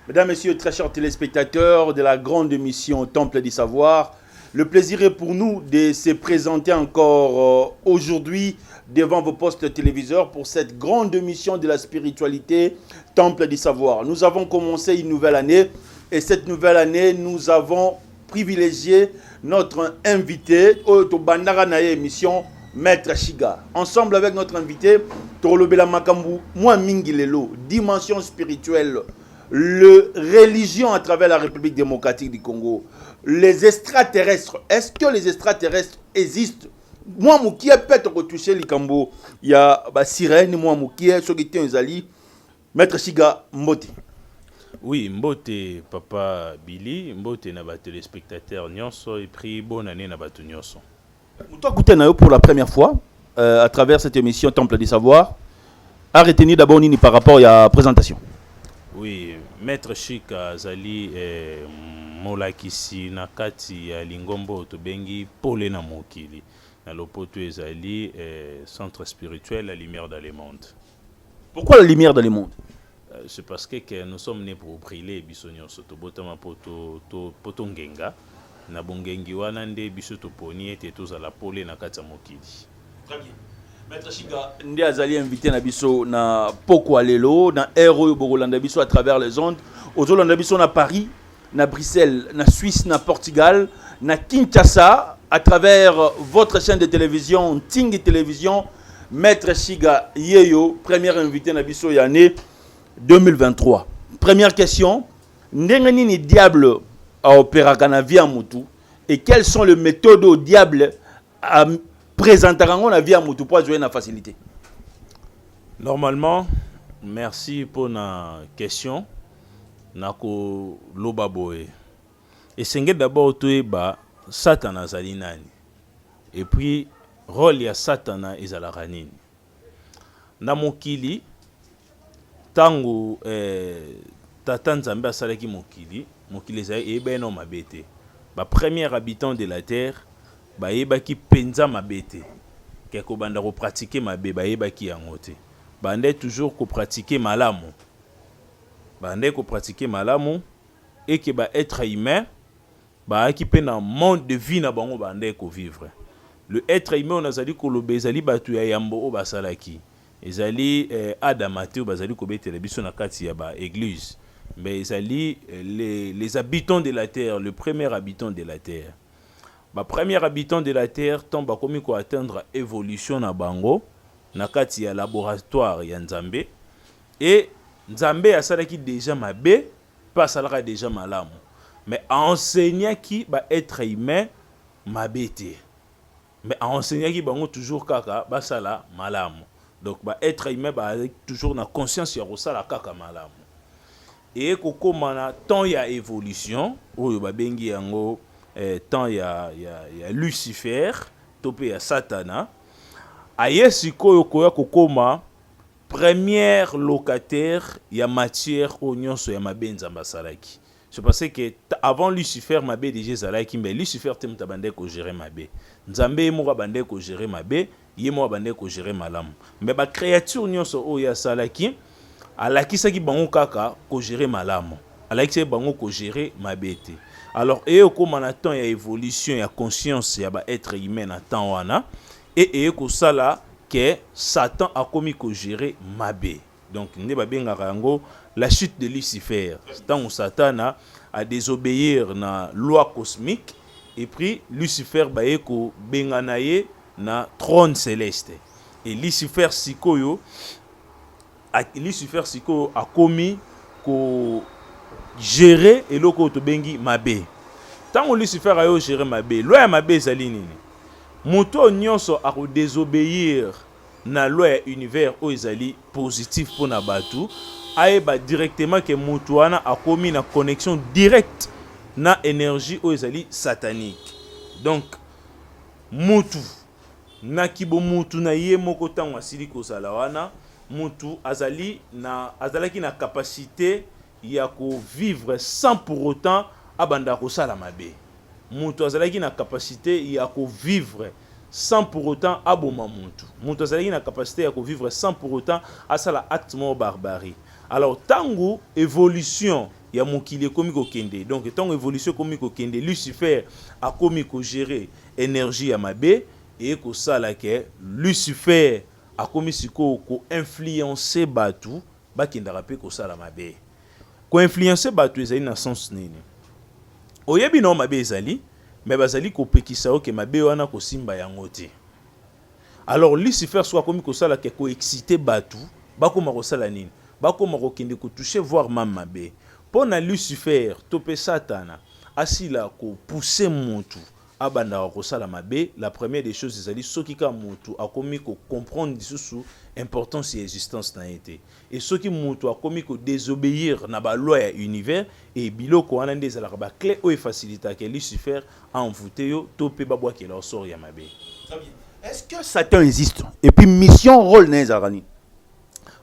Mesdames, Messieurs, très chers téléspectateurs de la grande émission Temple du Savoir, le plaisir est pour nous de se présenter encore aujourd'hui devant vos postes téléviseurs pour cette grande émission de la spiritualité Temple du Savoir. Nous avons commencé une nouvelle année et cette nouvelle année, nous avons privilégié notre invité au Bandara émission Maître Shiga. Ensemble avec notre invité, Torolobela Makambu, moi Mingilelo, dimension spirituelle, le religion à travers la République démocratique du Congo, les extraterrestres. Est-ce que les extraterrestres existent? Moi, qui est peut-être retouché le Cambo, il y a sirène, moi, qui est ceux qui étaient zali, Maître Shiga Mbote. Oui, Mbote, Papa Billy, Mbote na ba téléspectateurs nyonso et puis bonne année na ba tout nyonso. Toi, écoutez pour la première fois à travers cette émission Temple du Savoir. À retenir d'abord Nini par rapport à la présentation. Oui, Maître Chika Zali Molakisi Nakati ya Lingombo Tobengi Pole na Mokili. Na lopoto ezali centre spirituel La Lumière dans le monde. Pourquoi la lumière dans le monde? C'est parce que nous sommes nés pour briller bisonyo soto botama poto ngenga na bongengi wana nde biso toponi ete tozala pole na kati ya mokili. Très bien. Maître Shiga ndi azali invité na biso na pokwa lelo na RO Bogolanda biso à travers les ondes ozolanda biso na Paris, na Bruxelles, na Suisse, na Portugal, na Kinshasa à travers votre chaîne de télévision Ting Télévision. Maître Shiga Yeyo, premier invité na biso l'année 2023. Première question, ndenge nini diable a opéré kana via mutu et quelles sont les méthodes au diable à présenter la vie à mutu pour jouer na facilité? Normalement, merci pour la question. Nako loba boye. Et c'est d'abord toeba Satan azali nani. Et puis rôle ya Satana ezalaka nini. Na mokili tango tata Nzambe asalaki mokili ezali ebeno mabete. Ba premier habitant de la terre ba yebaki penza mabete. Keko banda ko pratiquer mabe ba yebaki yango te. Bande toujours ko pratiquer malamu. Bande ko pratiquer malamu et que ba être humain ba ki pe na monde de vie na bango bande ko vivre. Le être humain on azali ko lobezali batu ya yambo o basalaki. Ezali Adamate ou bazali ko betela biso na kati ya ba église. Mais ezali les habitants de la terre, le premier habitant de la terre. Ba premier habitant de la terre tomba komi ko atteindre évolution na bango na kati ya laboratoire ya Nzambe et Nzambe asalaki déjà mabe pas asalaka déjà malamu mais enseignant qui ba être humain mabete mais enseignant qui bango toujours kaka basala malamu donc ba être humain ba toujours na conscience ya kosala kaka malamu et kokoma na temps ya évolution oyo ba bengi yango temps ya Lucifer topé ya Satana ayesi koyo koya kokoma première locataire ya matière onyonso ya mabenza basalaki. C'est parce que avant Lucifer mabe déjà zalaki mais Lucifer temta bande ko gérer mabe. Nzambe mo bande ko gérer mabe, yemo bande ko gérer malamu. Mais ba créature nyonso oya salaki alaki saki bango kaka ko gérer malamu. Alaki saki bango ko gérer mabete. Alors et ko manaton ya évolution ya conscience ya ba être humain na temps wana et ko sala que Satan a commis ko gérer mabe. Donc ne ba bengaka yango la chute de Lucifer. Tant Satan a désobéir na loi cosmique et puis Lucifer ba eko benganaye na trône céleste. Et Lucifer sikoyo a commis ko gérer eloko to bengi mabe. Tant Lucifer a yo gérer mabe, loi ya mabe ezali nini? Moto nyonso a ko désobéir na loi ya univers o ezali positif pour na batu aeba directement que moto wana a commis na connexion directe na énergie o ezali satanique. Donc mutu na kibo mutu na ye moko tango asili ko sala wana mutu azalaki na capacité ya ko vivre sans pour autant abanda ko sala mabe. Mutu azalaki na capacité ya ko vivre sans pour autant aboma mutu. Mutu azalaki na capacité ya ko vivre sans pour autant asala acte mo barbarie. Alors tango évolution ya mokili komi ko kende. Donc tant évolution komi ko kende, Lucifer a komi ko gérer énergie ya mabe et ko sala ke Lucifer a komi siko ko influencer batu ba kenda rapé ko sala mabe. Ko influencer batu ezali na sens nini? Oyebi no mabe ezali, mais bazali ko pekisa o ke mabe wana ko simba yango te. Alors Lucifer soit comme ko sala ke ko exciter batu, ba ko ma ko sala nini? Ba ko ma ko kende ko toucher voir mabe. Pona Lucifer topé Satana, asila ko pousser montu abanda ko sala mabe, la première des choses ezali soki ka montu akomi ko comprendre disusu importance et existence na été. Et soki montu akomi ko désobéir na ba loi ya univers et biloko wana ndeza la ba clé o facilita ke Lucifer a envoûté yo topé ba bwa ke leur sort ya mabe. Très bien. Est-ce que Satan existe? Et puis mission rôle na ezarani.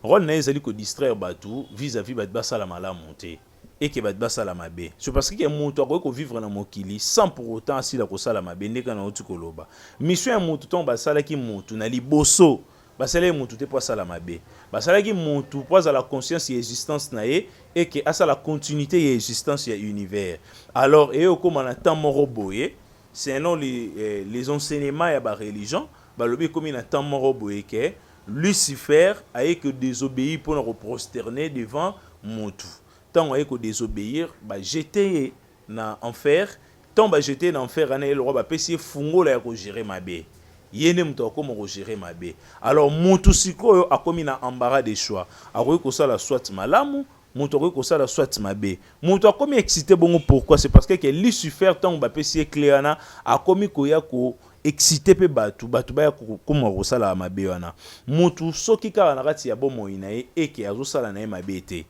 Rôle na ezali ko distraire batu vis-à-vis bat basala mala monter et que bat basala mabe. C'est parce que montu ko vivre na mokili sans pour autant asila ko sala mabe ndeka na otu koloba. Mission ya montu ton basala ki montu na liboso basala montu te po sala mabe. Basala ki montu po la conscience et existence na ye et que asa la continuité et existence ya univers. Alors et comme on attend moro boye, selon les enseignements ya ba religion, ba lobi comme na temps moro boye que Lucifer a que désobéir pour nous prosterner devant montu. Tant a que désobéir, ba jeter na enfer, tant ba jeter na enfer ana le roi ba pesi fungo la ko gérer mabe. Yene muto ko mo gérer mabe. Alors montu sikoyo a komi na embarras des choix. A ko sala soit malamu, montu ko sala soit mabe. Montu a komi excité bongo pourquoi? C'est parce que Lucifer tant ba pesi clairana a komi ko ya ko excité pe batu ba kuma ko sala mabe wana. Montu soki ka na kati ya bomo inae et que azo sala na mabe te.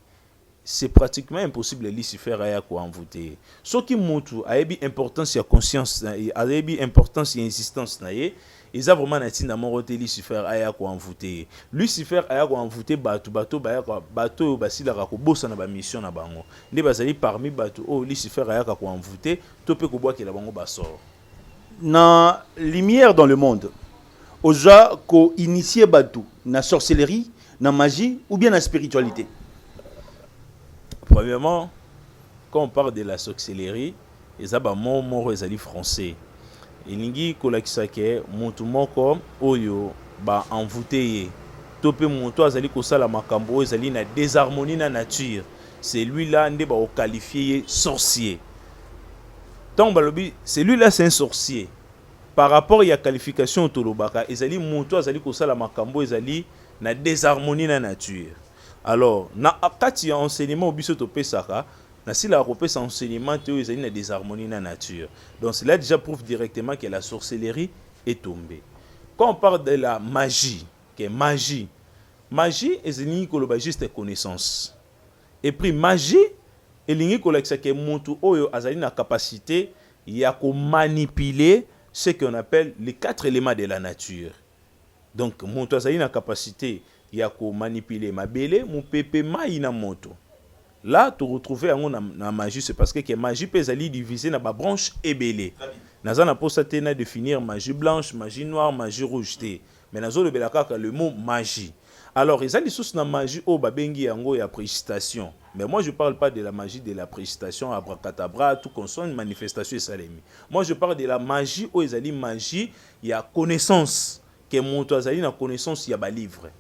C'est pratiquement impossible Lucifer aya ko envoûter. Soki montu a ebi importance ya conscience, a ebi importance ya insistance na ye, ils a vraiment natinda morote Lucifer aya ko envoûter. Lucifer aya ko envoûter bato basila ko bossa na ba mission na bango. Nde bazali parmi bato o Lucifer aya ko envoûter, topé ko boa ke la bango basor. Na lumière dans le monde. Oja ko initier bato na sorcellerie, na magie ou bien na spiritualité. Premièrement, quand on parle de la sorcellerie, les abamons ezali français. Elingi kolakisa ke montu moko oyo ba envoûté topé montu azali ko sala makambo ezali na désharmonie na nature. Celui-là nde ba qualifié sorcier. Tant balobi, celui-là c'est un sorcier. Par rapport à la qualification tolobaka, ezali montu azali ko sala makambo ezali na désharmonie na nature. Alors, na akati enseignement au biso topé saka, na si la repose enseignement théo ezali na désharmonie na nature. Donc cela déjà prouve directement que la sorcellerie est tombée. Quand on parle de la magie, que magie ezali koloba juste connaissance. Et puis magie elingi kolakisa ke montu oyo azali na capacité ya ko manipuler ce qu'on appelle les 4 éléments de la nature. Donc montu azali na capacité ya ko manipuler mabele mupepe mai na moto. Là tu retrouver na magie, c'est parce que magie peut aller diviser na ba branche ebele. Naza na posa te na définir magie blanche, magie noire, magie rouge te. Mais nazo le belaka le mot magie. Alors ils ont des sources na magie au babengi yango ya précipitation. Mais moi je parle pas de la magie de la précipitation abracadabra tout consonne manifestation et salemi. Moi je parle de la magie où ils ont magie ya connaissance que monto azali na connaissance ya ba livre.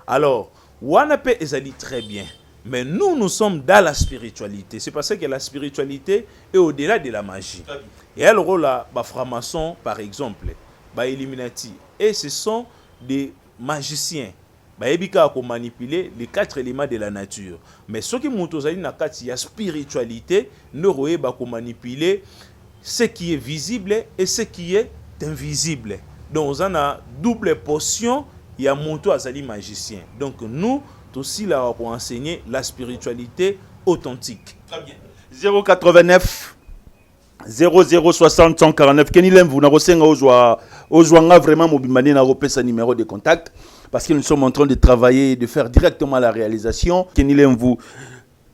Alors, Wanape ezali très bien. Mais nous sommes dans la spiritualité. C'est parce que la spiritualité est au-delà de la magie. Et elle rôle à franc-maçon, par exemple, Illuminati. Et ce sont des magiciens. Ebika ko manipuler les 4 éléments de la nature. Mais ceux qui montent aux na kati ya spiritualité, ne roye ba ko manipuler ce qui est visible et ce qui est invisible. Donc on a double portion. Il y a monto azali magicien. Donc nous aussi là pour enseigner la spiritualité authentique. Très bien. 089 0060 149 Kenilem vous n'arosenga ozwanga vraiment mobimani na repesa numéro de contact parce que nous sommes en train de travailler et de faire directement la réalisation. Kenilem vous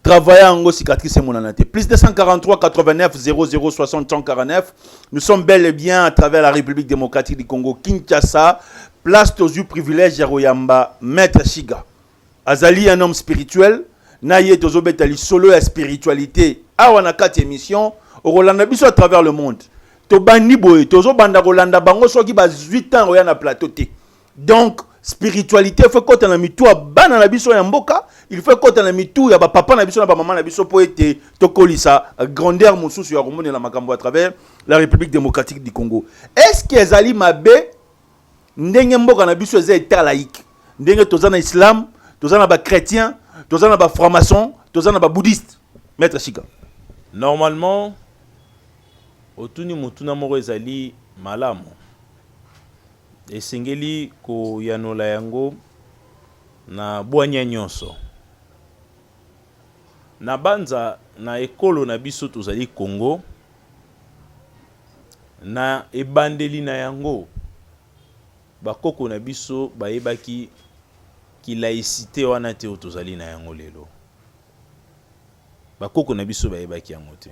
travaillez en cicatrice et monanate. Plus 243 89 0060 149. Nous sommes bel et bien à travers la République démocratique du Congo, Kinshasa. Place aux yeux privilèges Royamba, Maître Shiga. Azali un homme spirituel, na ye tozobeta lisolo ya spiritualité awa na kati émission okolanda biso à travers le monde to bandi boye tozobanda kolanda bango soki ba 18 ans oya na plateau te. Donc spiritualité faut kota na mitu ya bana na biso ya mboka, il faut kota na mitu ya ba papa na biso na ba maman na biso po ete tokolisa grandeur mosusu ya komone na makambo à travers la République démocratique du Congo. Est-ce que ezali mabe ndenge mboka na biso eza état laïque, ndenge tozana islam, tozana ba chrétien, tozana ba franc-maçon, tozana ba bouddhiste? Maître Chika. Normalement otuni mutuna moko ezali malamu esengeli ko yanola yango na bwanya nyonso na banza na ekolo na biso tozali Congo na ebandeli na yango bakoko na biso bayebaki ki laïcité wana te tozali na yango lelo. Bakoko na biso bayebaki yango te.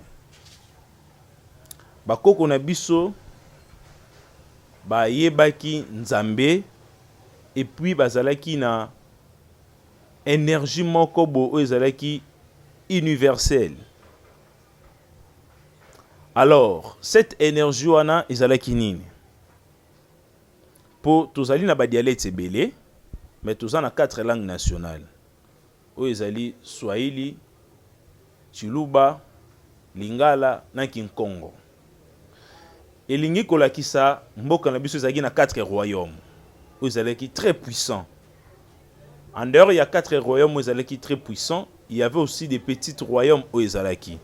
Bakoko na biso bayebaki Nzambe et puis bazalaki na énergie moko bo ezalaki universelle. Alors cette énergie wana ezalaki nini? Po tozali na ba dialecte ebele mais tozali na 4 langues nationales. O ezali Swahili, Chiluba, Lingala na Kinkongo. Elingi kolakisa mboka na biso ezalaki na 4 royaumes. O ezalaki très puissants. En dehors il y a 4 royaumes où ezalaki très puissants, il y avait aussi des petits royaumes où ezalaki.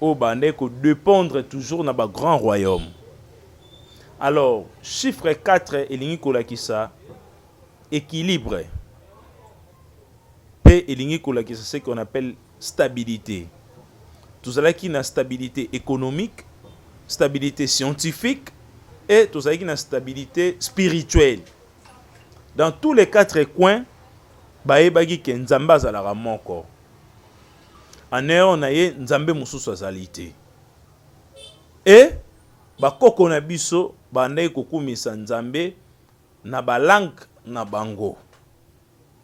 O bande ko dépendre toujours na ba grand royaume. Alors, chiffre 4 elingi kolakisa équilibre. P elingi kolakisa ce qu'on appelle stabilité. Tout qui na stabilité économique, stabilité scientifique et tout qui na stabilité spirituelle. Dans tous les 4 coins, baebagi ke nzambe azalaka moko. Aneo na ye nzambe mususu azalite. Et bakoko na biso bandai kokumisa nzambe na balangue na bango.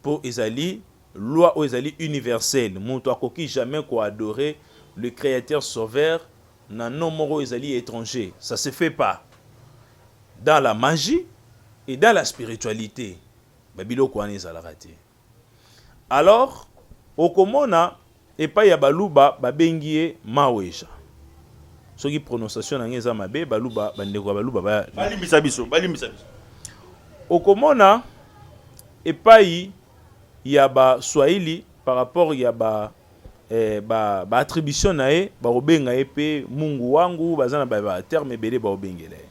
Po ezali loi ou ezali universelle. Mutu akoki jamais ko adorer le créateur sauveur na non moro ezali étranger. Ça se fait pas. Dans la magie et dans la spiritualité. Babilo ko anezala te. Alors, okomona epa ya baluba babengie maweja. Soki prononciation na ngeza mabe baluba bandeko baluba balimbisa biso. Okomona epai ya ba Swahili par rapport ya ba attribution na e ba obenga epe mungu wangu bazana ba terme belé ba obengele.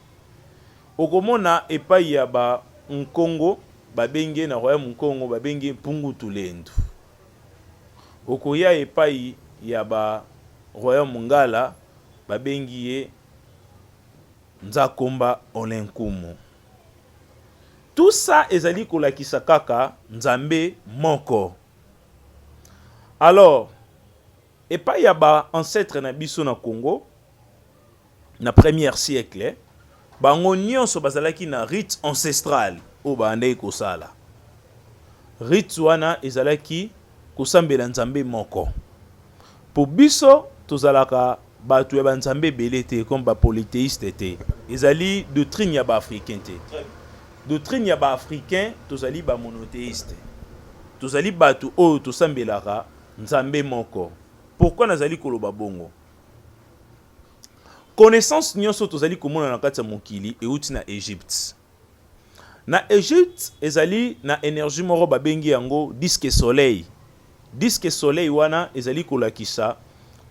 Okomona epai ya ba Nkongo babenge na royaume Nkongo babenge mpungu tulendu. Okoya epai ya ba royaume Ngala babengi ye Nzakomba Olenkumu. Tout ça ezali kolakisa kaka Nzambe moko. Alors, epai ya ba ancêtre na biso na Congo na premier siècle, bango nyonso bazalaki na rite ancestral o bandai kosala. Rite wana ezalaki kosambela Nzambe moko. Po biso tozalaka batu ya banzambe belete comme ba polythéiste te. Ezali doctrine ya ba africain te. Doctrine ya ba africain tozali ba monothéiste. Tozali batu o tosambelaka Nzambe moko. Pourquoi nazali koloba bongo? Connaissance nyonso tozali komona na kati ya mokili euti na Égypte. Na Égypte ezali na énergie moko babengi yango disque soleil. Disque soleil wana ezali kolakisa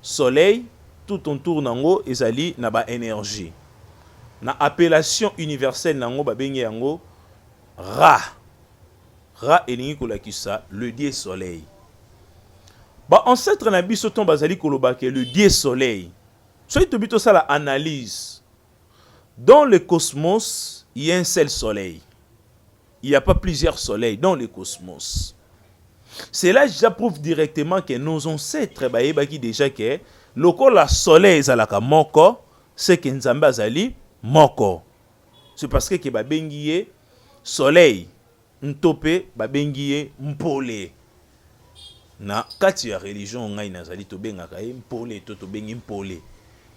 soleil tout autour nango ezali na ba énergie. Na appellation universelle nango babengi yango Ra. Ra elingi kolakisa le dieu soleil. Ba ancêtre na biso ton bazali kolobake le dieu soleil. Soy to bito ça la analyse. Dans le cosmos, il y a un seul soleil. Il n'y a pas plusieurs soleils dans le cosmos. Cela j'approuve directement que nos ancêtres bayebaki déjà que loko la soleil ezalaka moko, c'est que Nzambe azali moko. C'est parce que babengi ye soleil ntope babengi ye mpole. na kati ya religion ngai nazali tobengaka ye mpole to tobengi mpole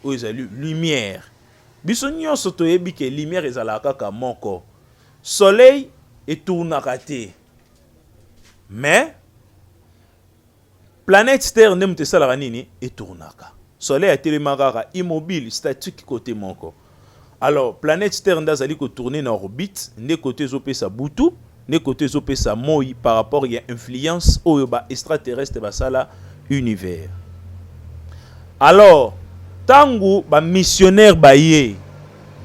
oyo ezali lumière. Biso nyonso toyebi ke lumière ezalaka kaka moko. Soleil etournaka te, mais planète terre nde moto esalaka nini etournaka. Soleil atelemaka kaka immobile statique côté moko. Alors planète terre nde azali kotourner na orbite nde côté ezopesa butu ne côté ezopesa moi par rapport à influence oyo ba extraterrestre basala univers. Alors tangu ba missionnaire baye,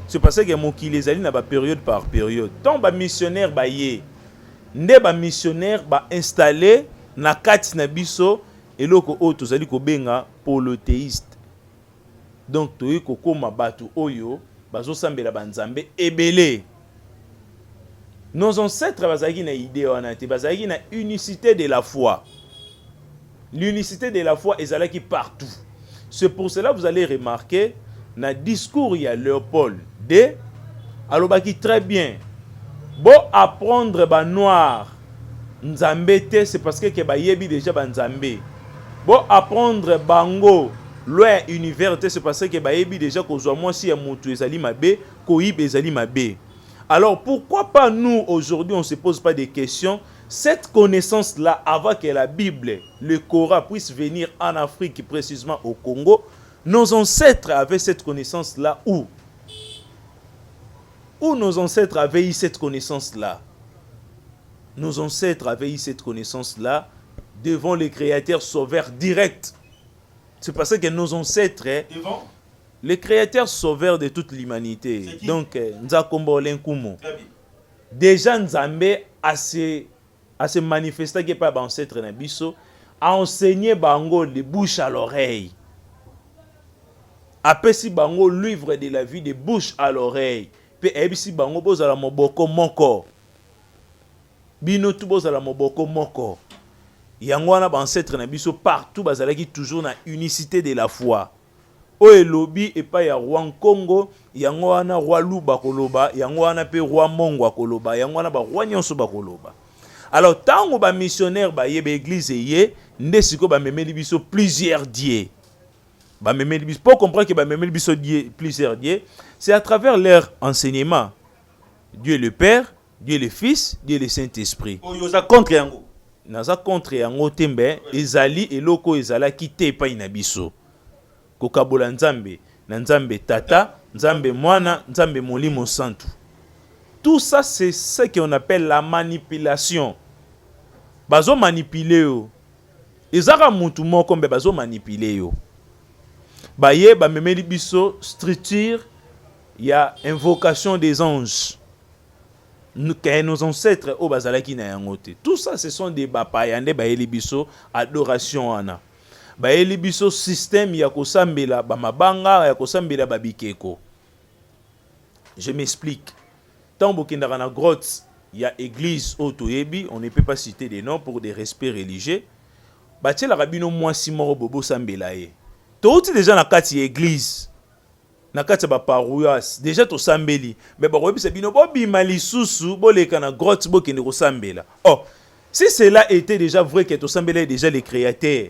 c'est parce que mokili ezali na ba période par période. Tant ba missionnaire baye nde ba missionnaire ba installé na kati na biso eloko oyo tozali kobenga polythéiste. Donc toyi kokoma batu oyo bazosambela banzambe ebele. Nos ancêtres bazaki na idée wana te, bazaki na unicité de la foi. L'unicité de la foi ezalaki partout. C'est pour cela que vous allez remarquer na discours il y a Léopold D. Alobaki très bien. Bon apprendre ba noir nzambe te, c'est parce que ba yebi déjà ba nzambe. Bon apprendre bango loin univers te, c'est parce que ba yebi déjà ko zo moi si ya mutu ezali mabe, ko yib ezali mabe. Alors pourquoi pas nous aujourd'hui on ne se pose pas des questions? Cette connaissance-là, avant que la Bible, le Coran puisse venir en Afrique, précisément au Congo, nos ancêtres avaient cette connaissance-là où? Où nos ancêtres avaient eu cette connaissance-là? Nos ancêtres avaient eu cette connaissance-là devant le Créateur Sauveur direct. C'est parce que nos ancêtres... Devant le créateur sauveur de toute l'humanité. Donc, Nzakombo Lenkumo. Déjà, Nzambe a se manifesté que par ancêtre Nabiso, a enseigné Bango de bouche à l'oreille. Après si Bango livre de la vie de bouche à l'oreille. Puis si Bango boza la moboko moko. Bino tu boza la moboko moko. Yangwana ba ancêtre Nabiso partout bazalaki toujours na unicité de la foi. Oye lobi et pas ya roi Congo, yango wana roi Luba koloba, yango wana pe roi Mongwa koloba, yango wana ba roi nyonso ba koloba. Alors tango ba missionnaire ba yebe église ye, nde siko ba memeli biso plusieurs dieux. Ba memeli biso pour comprendre que ba memeli biso dieux plusieurs dieux, c'est à travers leur enseignement. Dieu le Père, Dieu le Fils, Dieu le Saint-Esprit. Oyo za contre yango. Naza contre yango tembe, ezali eloko ezala kite pa ina biso. Kokabola nzambe, na nzambe tata, nzambe mwana, nzambe molimo santu. Tout ça c'est ce qu'on appelle la manipulation. Bazo manipuler yo. Ezaka mutu moko mbe bazo manipuler yo. Baye ba memeli biso structure, il y a invocation des anges. Nos ancêtres au bazalaki na yangote. Tout ça ce sont des bapayande bayeli biso adoration ana. Bayeli biso système ya kosambela ba mabanga ya kosambela babikeko. Je m'explique. Tant bokendaka na grotte, il y a église otoyebi, on ne peut pas citer des noms pour des respects religieux. Batie la rabino mwasi moro bobo sambela ye. Touti déjà na kati église. Na kati ba paroisse, déjà to sambeli. Mais ba robi sabino bo bima lisusu bo leka na grotte bo kende ko sambela. Oh, si cela était déjà vrai que to sambela déjà les créateurs.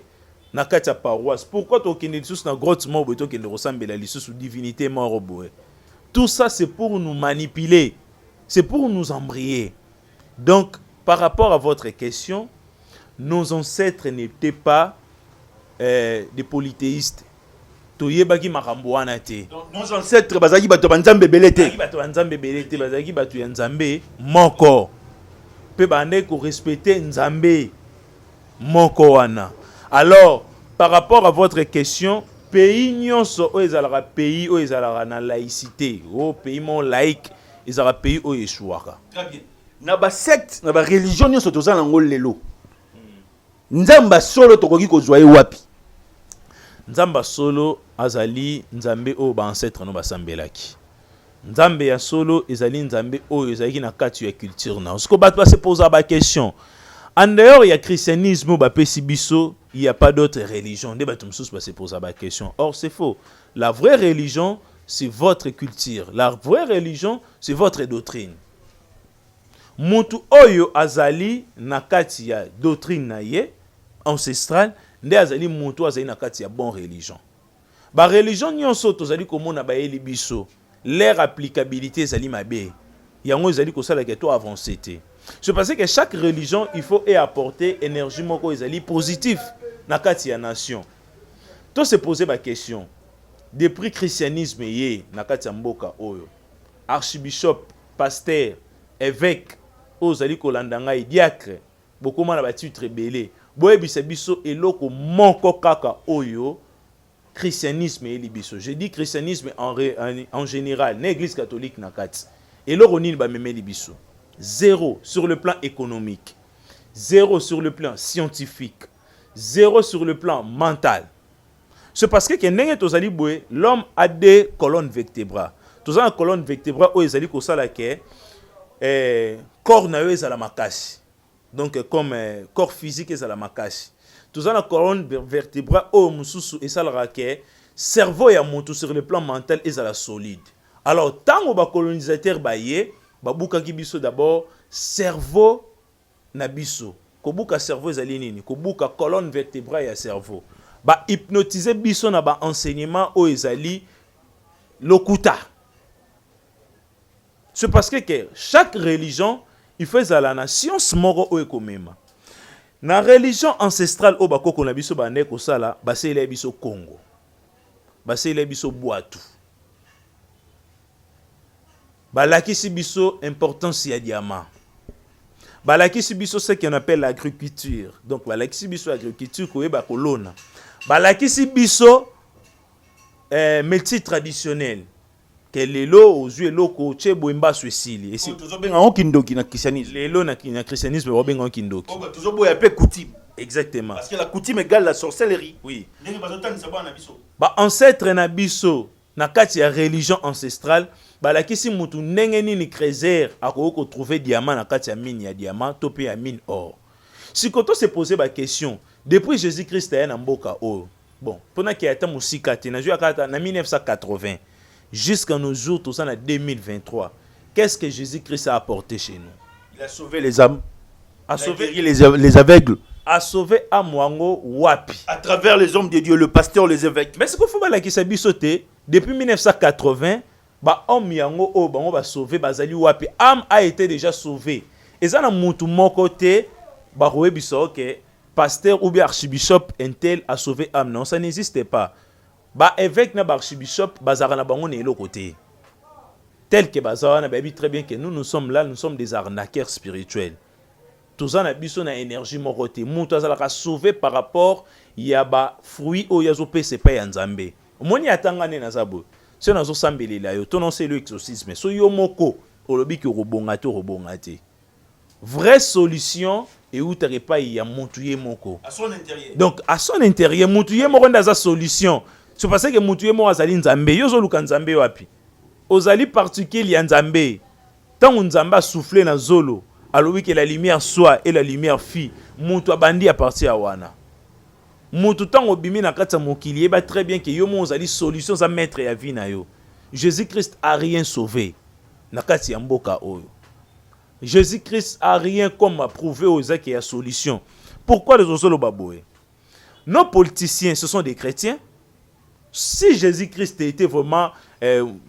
Na kati paroisse, pourquoi to kende lisusu na grotte mo bo to kende ko sambela lisusu divinité moro boé. Tout ça c'est pour nous manipuler. C'est pour nous embrayer. Donc, par rapport à votre question, nos ancêtres n'étaient pas des polythéistes. Toyebaki makambo wana te. Donc, nos ancêtres bazaki bato banzambe belete. Bazaki bato banzambe belete, bazaki bato ya nzambe moko. Pe bande ko respecter nzambe moko wana. Alors, par rapport à votre question, pays nyonso o ezalaka pays o ezalaka na laïcité, o pays mon laïque, ezalaka pays o yeshuaka. Très bien. Na ba secte, na ba religion nyonso tozala ngo lelo. Nzamba solo tokoki kozwa ye wapi? Nzamba solo azali nzambe o ba ancêtre no basambelaki. Nzambe ya solo ezali nzambe o ezali na kati ya culture na. Osko bat pas se poser ba question. En dehors il y a christianisme ba pesi biso, il y a pas d'autre religion. Nde batum sous pas se poser ba question. Or c'est faux. La vraie religion c'est votre culture. La vraie religion c'est votre doctrine. Mutu oyo azali na kati ya doctrine na ye ancestral nde azali moto azali na kati ya bon religion. Ba religion nyonso tozali komona ba yeli biso leur applicabilité ezali mabe. Yango ezali kosala ke to avancer te. C'est parce que chaque religion il faut y apporter énergie moko ezali positif na kati ya nation. To se poser ba question. Depuis christianisme yé na kati ya mboka oyo. Archbishop, pasteur, évêque, ozali kolanda ngai diacre, bokoma na ba titre belé. Boyebisa biso eloko moko kaka oyo christianisme et libiso. Je dis christianisme en général, l'église catholique na kati. Eloko nini ba meme libiso. Zéro sur le plan économique, zéro sur le plan scientifique, zéro sur le plan mental. C'est parce que l'homme a des colonnes vertébrales. Tous les colonnes vertébrales où ils allaient kosala ke corps na yo ezala makasi. Donc comme corps physique ezala makasi. Tous les colonnes vertébrales où mususu ezala ke cerveau ya mutu sur le plan mental ezala solide. Alors tant au ba colonisateur baye babuka ki biso d'abord cerveau na biso. Kobuka cerveau ezali nini? Kobuka colonne vertébrale ya cerveau. Ba hypnotiser biso na ba enseignement o ezali lokuta. C'est parce que chaque religion il fait la nation moko o ekomema. Na religion ancestrale o bakoko na biso ba ndeko sala ba sele biso Congo. Ba sele biso Boatu. Balakisi biso importance ya diamant. Balakisi biso ce qu'on appelle l'agriculture. Donc balakisi biso agriculture ko yeba kolona. Balakisi biso métier traditionnel. Que lelo ozue loko chebo mba swesili. Esi tozobenga on kindoki na christianisme. Lelo na christianisme obenga on kindoki. Ba tozoboya pe coutume. Exactement. Parce que la coutume égale la sorcellerie. Oui. Ndenge bazotani saba na biso. Ba ancêtre na biso na kati ya religion ancestrale balakisi mutu ndenge nini créser akoko trouver diamant na kati ya mine ya diamant to pe ya mine or. Si koto se poser ba question depuis Jésus-Christ ya na mboka o. Bon, pendant qu'il y a ta musika te na joué à 1980 jusqu'à nos jours tout ça en 2023. Qu'est-ce que Jésus-Christ a apporté chez nous? Il a sauvé les âmes, a sauvé les aveugles, a sauvé Amwango Wapi à travers les hommes de Dieu, le pasteur, les évêques. Mais ce qu'il faut voir là qui s'est bisoté depuis 1980, ba homme yango o bango ba sauvé bazali Wapi. Âme a été déjà sauvé. Et ça na mutu moko te ba roé biso que pasteur ou bien archbishop intel a sauvé âme. Non, ça n'existe pas. Ba évêque na ba archbishop bazara na bango ne côté. Tel que bazara na baby très bien que nous sommes là, nous sommes des arnaqueurs spirituels. Tout ça na biso na énergie moko te. Mutu azala sauvé par rapport ya ba fruit o yazo pese pa ya Nzambe. Moni atangane na zabo. Si nazo sambelela yo, ton c'est l'exorcisme. So yo moko olobi ki robonga te. Vraie solution et où t'aurais pas ya mutuye moko. À son intérieur. Donc à son intérieur mutuye moko ndaza solution. C'est parce que mutuye moko azali Nzambe. Yo zo luka Nzambe wapi. Ozali particulier ya Nzambe. Tant Nzambe a soufflé na zolo, alobi que la lumière soit et la lumière fit. Mutu abandi a partir à wana. Mutu tango bimi na kati ya mokili ba très bien que yo mo ozali solution za maître ya vie na yo. Jésus-Christ a rien sauvé na kati ya mboka oyo. Jésus-Christ a rien comme prouvé aux gens qu'il y a solution. Pourquoi les autres baboé? Nos politiciens, ce sont des chrétiens. Si Jésus-Christ était vraiment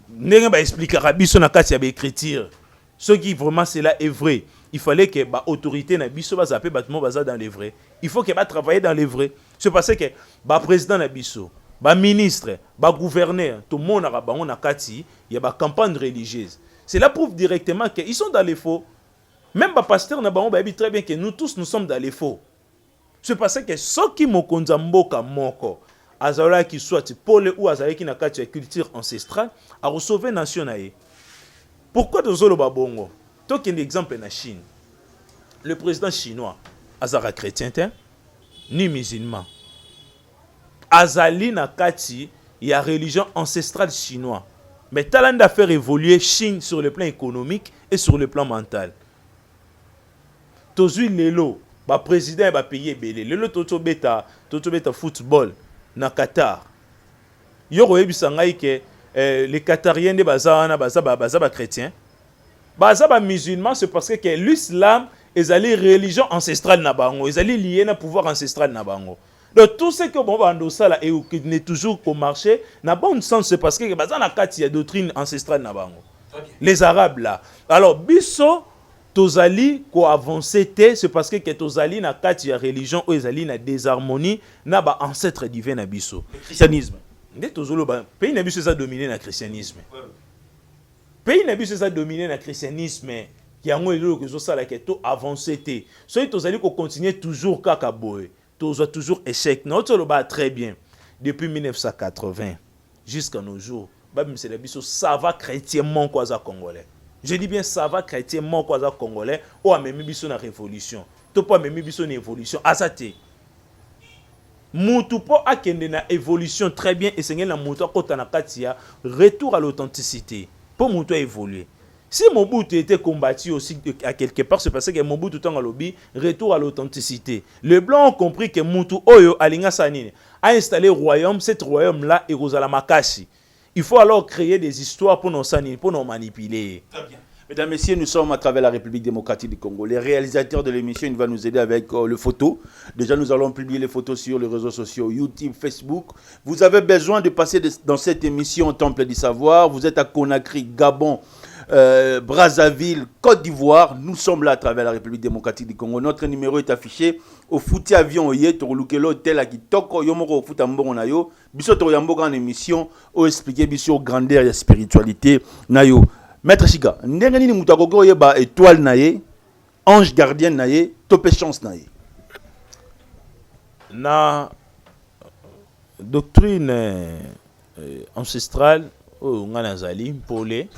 n'enga ba expliquer biso na kati ya ba écriture, ce qui vraiment cela est vrai, il fallait que ba autorité na biso ba zaper battement baza dans les vrais. Il faut que ba travailler dans les vrais. C'est parce que ba président na biso, ba ministre, ba gouverneur, tout le monde a bango na kati, il y a ba campagne religieuse. Cela prouve directement qu'ils sont dans les faux. Même ba pasteur na bango ba très bien que nous tous nous sommes dans les faux. C'est parce que ceux qui mokonza mboka moko azala qui soit pole ou azala qui na kati ya culture ancestrale a recevé nation na ye. Pourquoi de zolo babongo? Toi qui un exemple na Chine. Le président chinois azara chrétien ni musulman. Azali na kati ya religion ancestrale chinois. Mais talent de faire évoluer Chine sur le plan économique et sur le plan mental. Tozui lelo, ba président ba payer belé. Lelo toto beta football na Qatar. Yoro ebisangai ke les Qatariens de baza ba chrétiens. Baza ba musulmans, c'est parce que l'islam ezali religion ancestrale na bango, ezali lié na pouvoir ancestral na bango. Donc tout ce que bon bando sala et qui n'est toujours qu'au marché n'a bon sens, c'est parce que bazana kati ya doctrine ancestrale na bango. Les arabes là. Alors biso tozali ko avancer té, c'est parce que tozali na kati ya religion ou ezali na désharmonie na ba ancêtre divin na biso. Christianisme. Ndé tozolo ba pays na biso ça dominé na christianisme. Pays na biso ça dominé na christianisme. Yango eloko que zo sala que to avancer té. Soki tozali ko continuer toujours kaka boy. Toujours échec. Notre va très bien. Depuis 1980 jusqu'à nos jours, ça va chrétiennement quoi ça congolais. Je dis bien ça va chrétiennement quoi ça congolais. Ou à même biso na révolution. To pas même biso na évolution. Asate. Mutu po akende na évolution très bien et sengel na mutu akota na katia retour à l'authenticité. Pour mutu évoluer. Si Mobutu était combattu aussi à quelque part, c'est parce que Mobutu est en lobby, retour à l'authenticité. Les Blancs ont compris que Mobutu Oyo Alinga Sanine a installé le royaume, cet royaume-là est Rosala Makashi. Il faut alors créer des histoires pour nous sanir, pour nous manipuler. Très bien. Mesdames, Messieurs, nous sommes à travers la République démocratique du Congo. Les réalisateurs de l'émission, ils vont nous aider avec le photo. Déjà, nous allons publier les photos sur les réseaux sociaux, YouTube, Facebook. Vous avez besoin de passer dans cette émission au Temple du Savoir. Vous êtes à Conakry, Gabon, Brazzaville, Côte d'Ivoire. Nous sommes là à travers la République démocratique du Congo. Notre numéro est affiché au fouti avion yé torulukelo tel à qui toko yomoko au futa mbongo nayo biso to yamboka en émission au expliquer biso grandeur et spiritualité nayo. Maître Chiga, ndenge nini mutu akoko yeba étoile naye, ange gardien naye, topé chance naye. Na doctrine ancestrale o ngana zali polé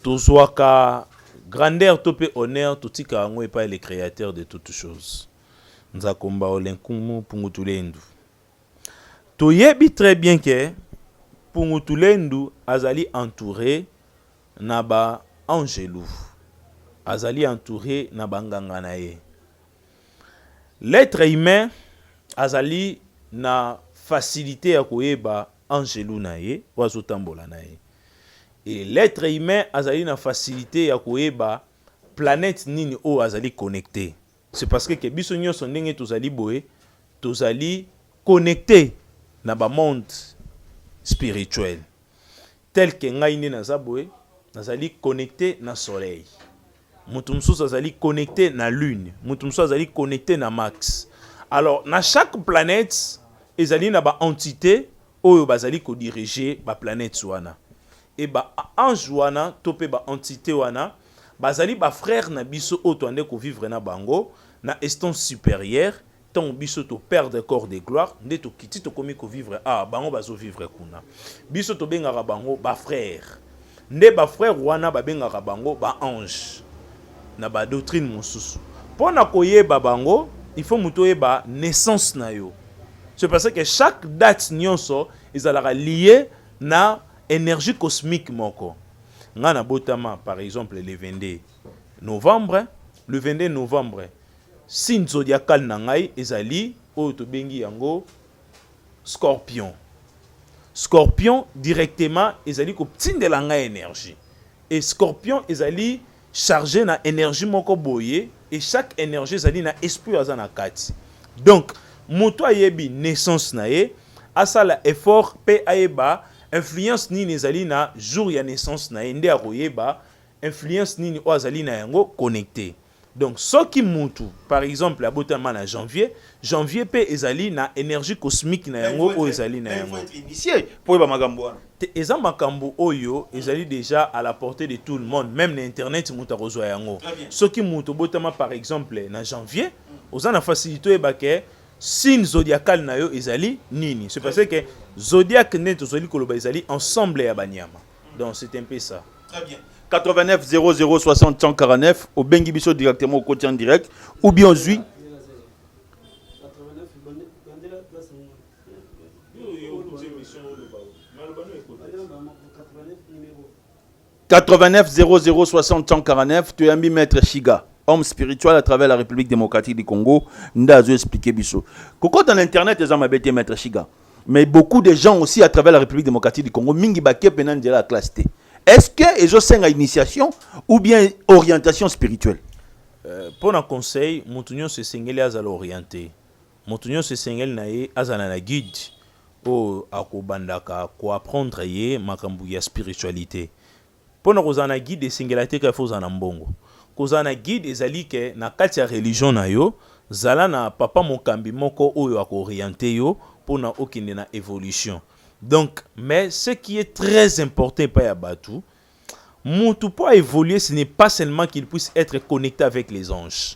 tozwaka grandeur topé honneur totika ngo epa le créateur de toutes choses. Nzakomba olenkumu pungutulendu. Toyebi très bien que pungutulendu azali entouré na ba angelou. Azali entouré na banganga na ye. L'être humain azali na facilité à koyeba angelou na ye wazo tambola na ye. Et l'être humain azali na facilité ya koyeba planète nini o azali connecté. C'est parce que biso nyonso ndenge tozali boye tozali connecté na ba monde spirituel. Tel que ngai ni naza boye nazali connecté na soleil. Mutu mususu azali connecté na lune, mutu mususu azali connecté na Mars. Alors na chaque planète ezali na ba entité oyo bazali ko diriger ba planète wana. Et ba ange wana topé ba entité wana bazali ba frère na biso oto ande ko vivre na bango na instance supérieure tant biso to perdre corps de gloire nde to kiti to komi ko vivre bango bazo vivre kuna biso to bengaka bango ba frère nde ba frère wana ba bengaka bango ba ange na ba doctrine mosusu pona koyeba bango il faut muto yeba naissance na yo. C'est parce que chaque date nyonso ezalaka lié na énergie cosmique moko. Ngana botama par exemple le 22 novembre, le 22 novembre signe zodiacal na ngai ezali oyo to bengi yango Scorpion. Scorpion directement ezali ko tindela ngai énergie. Et Scorpion ezali chargé na énergie moko boye et chaque énergie ezali na esprit azana kati. Donc moto ayebi naissance na ye asala effort pe ayeba influence nini ezali na jour ya naissance na nde akoyeba influence nini o azali na yango connecté. Donc soki mutu par exemple abotama na janvier pe ezali na énergie cosmique na yango o ezali na yango initié pour ba makambo wana eza makambo oyo ezali déjà à la portée de tout le monde, même na internet mutu akozwa yango. Soki mutu botama par exemple na janvier oza na facilité ebake signe zodiacal na yo ezali nini. C'est parce que zodiac net ozali koloba ezali ensemble ya banyama. Donc c'est un peu ça. Très bien. 89 00 60 149 au bengi biso directement au côté en direct ou bien aux 8 89 00 60 149 tu as mis maître Chiga, homme spirituel à travers la République démocratique du Congo. Ndazo expliquer biso. Koko dans l'internet les hommes bêté maître Chiga. Mais beaucoup de gens aussi à travers la République démocratique du Congo mingi baké penan de la classe T. est-ce que ils ont une initiation ou bien orientation spirituelle? Pour un conseil, Montunyo se sengeli azala orienté. Montunyo se sengeli na ye azala na guide o akobandaka ko apprendre ye makambu ya spiritualité. Pour na kozana guide sengela te ka fozana mbongo. Kozana guide ezali ke na kati ya religion na yo zala na papa mokambi moko oyo akorienté yo pour na okinde na évolution. Donc, mais ce qui est très important pas ya batu, Moutou pour évoluer, ce n'est pas seulement qu'il puisse être connecté avec les anges.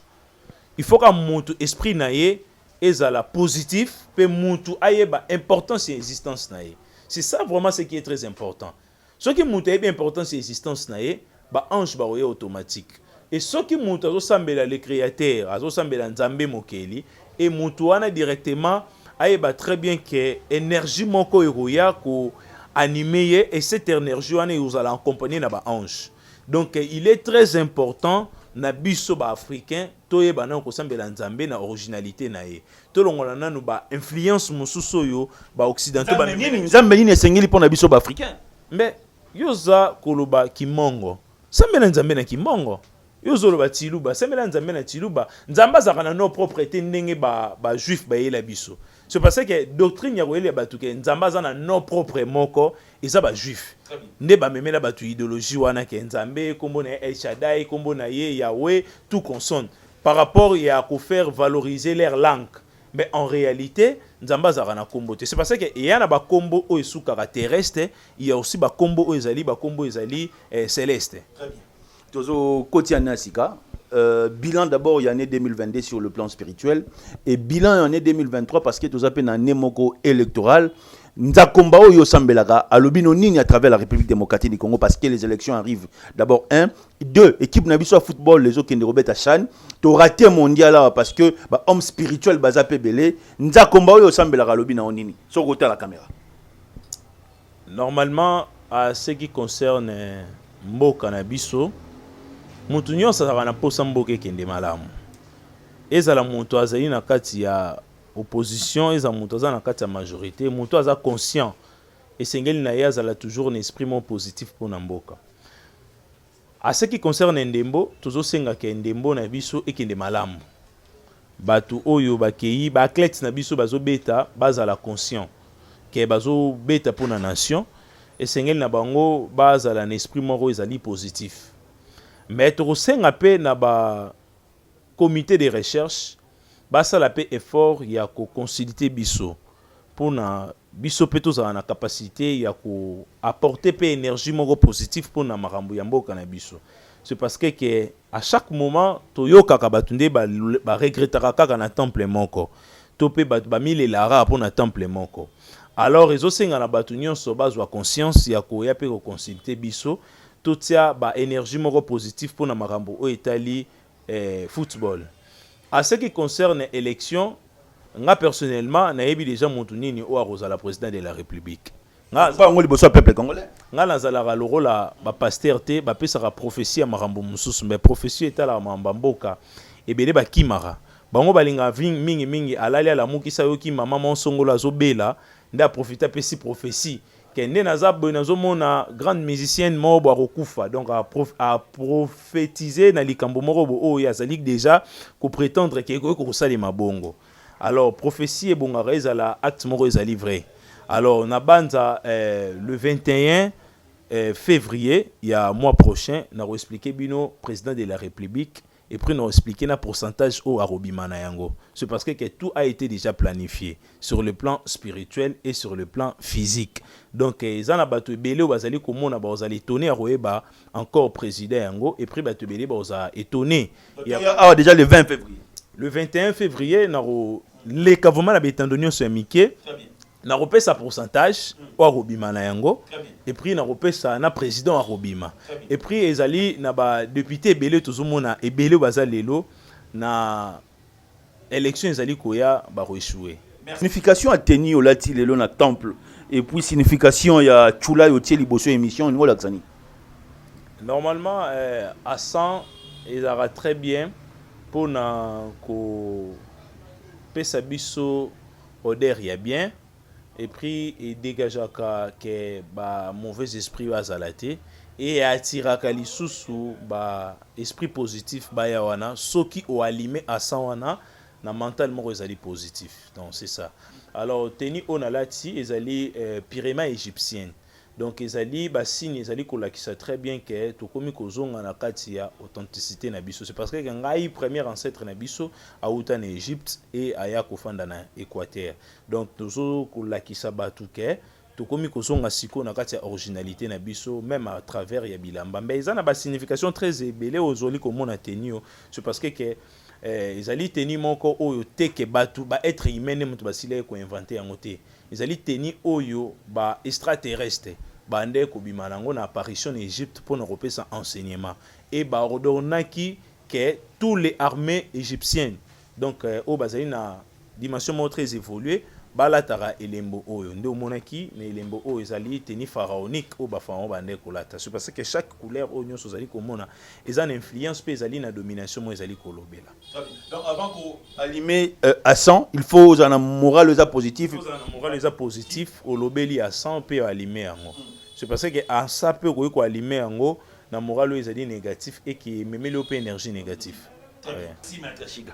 Il faut que Moutou esprit naie est à la positif, puis Moutou aille ba importance et existence naie. C'est ça vraiment ce qui est très important. Ce qui Moutou aille importance et existence naie, ba ange ba oye automatique. Et ce qui Moutou azo sambela le créateur, azo sambela Nzambe mokeli, et Moutou ana directement aille ba très bien que énergie moko eroya ko animé et cette énergie on est vous allez accompagner na ba ange. Donc il est très important na biso ba africain to yeba na ko sambela Nzambe na originalité na ye. To longola na no ba influence mususu yo ba occidentaux ba Nzambe ni esengeli pour na biso ba africain. Mais yoza koloba kimongo. Sambela Nzambe na kimongo. Yozo loba tiluba, sambela Nzambe na tiluba. Nzamba za kana no propriété ndenge ba juif ba yela biso. C'est parce que doctrine ya koyeli batu ke Nzamba za na no propre moko eza ba juif. Nde ba memela batu idéologie wana ke Nzambe kombo na El Shaddai kombo na ye Yahweh tout consonne par rapport ya ko faire valoriser leur langue. Mais en réalité Nzamba za na kombo te. C'est parce que il y a na ba kombo o esuka terrestre, il y a aussi ba kombo o ezali céleste. Très bien. Tozo Kotiana Sika. Bilan d'abord, il y a année 2022 sur le plan spirituel et bilan en année 2023 parce que tout ça une année moko électorale. Nzakomba oyo sambelaka alobino nini à travers la République démocratique du Congo parce que les élections arrivent. D'abord 1, 2, équipe nabiso football les autres qui ne Robert Achan, to raté mondial là parce que ba homme spirituel baza pebele. Nzakomba oyo sambelaka alobino nini. So côté la caméra. Normalement à ce qui concerne mboka na biso mutu nyonso azalaka na posa mboka ekende malamu. Ezala mutu azali na kati ya opposition, ezala mutu aza na kati ya majorité, mutu aza conscient esengeli na ye azala toujours un esprit positif pour na mboka. À ce qui concerne ndembo, tozosenga ke ndembo na biso ekende malamu. Batu oyo bakei ba athlètes na biso bazobeta bazala conscient ke bazobeta pour na nation esengeli na bango bazala na esprit moko ezali positif. Mais tokosenga pe na ba comité de recherche basala pe effort ya ko consulter biso pour na biso pe tozala na capacité ya ko apporter pe énergie moko positive pour na makambo ya mboka na biso. C'est parce que à chaque moment toyoka ka batunde ba regrettera kaka na temple moko to pe ba milelara pour na temple moko. Alors ezosenga na batu nyonso bazwa conscience ya ko ya pe ko consulter biso totia ba énergie moko positive pour na makambo o etali football. À ce qui concerne élection, nga personnellement na yebi déjà montunini o aroza la président de la République. Nga pas ngoli boso peuple congolais. Nga nazala la rola ba pasteur te ba pesa ka prophétie ya makambo mususu mais prophétie etala mambamboka ebele ba kimara. Bango balinga mingi alali ala mukisa yo ki mama monsongola zobela nda profiter pesi prophétie. Kende nazo mona grande musicienne mobo akokufa donc a prophétiser na likambo moko o ya zalik déjà ko prétendre que ko salima bongo. Alors prophétie ebonga ezala acte moko ezali vrai. Alors na banza le 21 février il y a mois prochain na expliquer bino président de la République et puis nous expliquer na pourcentage au arobimana yango. C'est parce que tout a été déjà planifié sur le plan spirituel et sur le plan physique. Donc ezana batu belé bazali komona bazali étonné roeba encore président yango et puis batu belé baza étonné. Ah déjà le 20 février. Le 21 février na les kavoma na betandonio sur Mickey. Na repé sa pourcentage au arobimana yango et puis na repé sa na président arobima. Et puis ezali na ba député belé tozomona et belé bazalelo na élection ezali koya ba échouer. Signification a tenu au lati lelo na temple et puis signification ya chula yo tie liboso émission ngo laksani. Normalement à 100 il aura très bien pour na ko pesa biso odeur ya bien et puis il dégage que ba mauvais esprit azalate et atiraka lisusu ba esprit positif ba ya wana soki o alimé à 100 wana na mental moko ezali positif. Donc c'est ça. Alors teni on a lati ezali pyréma égyptienne. Donc ezali ba signe ezali kolakisa très bien que to komi kozonga na kati ya authenticité na biso. C'est parce que ngai premier ancêtre na biso auta na Égypte et aya kofanda na Équateur. Donc tozo kolakisa batu ke to komi kozonga siko na kati ya originalité na biso même à travers ya bilamba. Mais ezana ba signification très ébélé ozoli komona tenio. C'est parce que ezali teni moko oyo teke batu ba être humain mutu basile ko inventer yango te. Ezali teni oyo ba extraterrestre bande ko bimanango na apparition en Égypte pour nous repérer enseignement et ba ordonnaki que tous les armées égyptiennes donc au bazali na dimension très évoluée balatara elembo oyo nde monaki mais elembo oyo ezali teni pharaonique au ba pharaon bande kolata. C'est parce que chaque couleur oyo nyonso ezali komona ezana influence pe ezali na domination mo ezali kolobela. Donc avant qu'on allumer à 100, il faut un moral positif. Il faut un moral positif au lobeli à 100 pe allumer yango. C'est parce que à ça peut ko allumer yango na moral ezali négatif et qui memeli op énergie négative. Merci maître Chiga.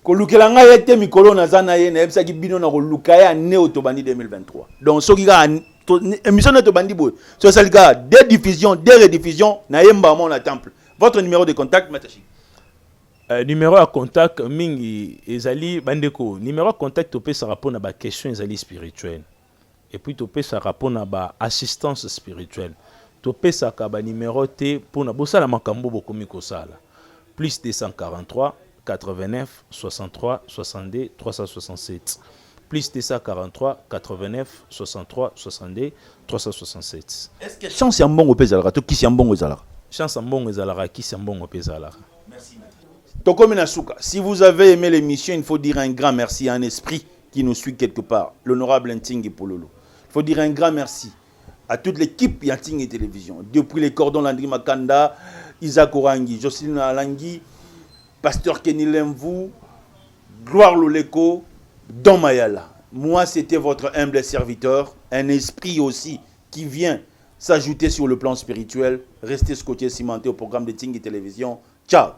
Kolukela nga yete mikolo na zana ye na ebisa ki bino na koluka ya ne otobandi 2023. Donc soki ga émission na tobandi boy. So salika des diffusions, des rediffusions na yemba mon na temple. Votre numéro de contact maître Chiga. Numéro à contact mingi ezali bandeko numéro à contact topé ça répond à ba question ezali spirituelle et puis topé ça répond à ba assistance spirituelle topé ça ka ba numéro T pour na bosala makambo bokomi kosala plus 243 89 63 62 367 plus 243 89 63 62 367. Est-ce que chance en bon opézala to ki si en bon ezala chance en bon ezala ki si en bon opézala. Merci. Tokominasuka, si vous avez aimé l'émission, il faut dire un grand merci à un esprit qui nous suit quelque part, l'honorable Ntingi Pololo. Il faut dire un grand merci à toute l'équipe Ntingi Télévision, depuis les cordons Landry Makanda, Isaac Orangi, Jocelyne Alangui, Pasteur Kenny Lemvou, Gloire Loleko, Don Mayala. Moi, c'était votre humble serviteur, un esprit aussi qui vient s'ajouter sur le plan spirituel. Restez scotché cimenté au programme de Ntingi Télévision. Ciao.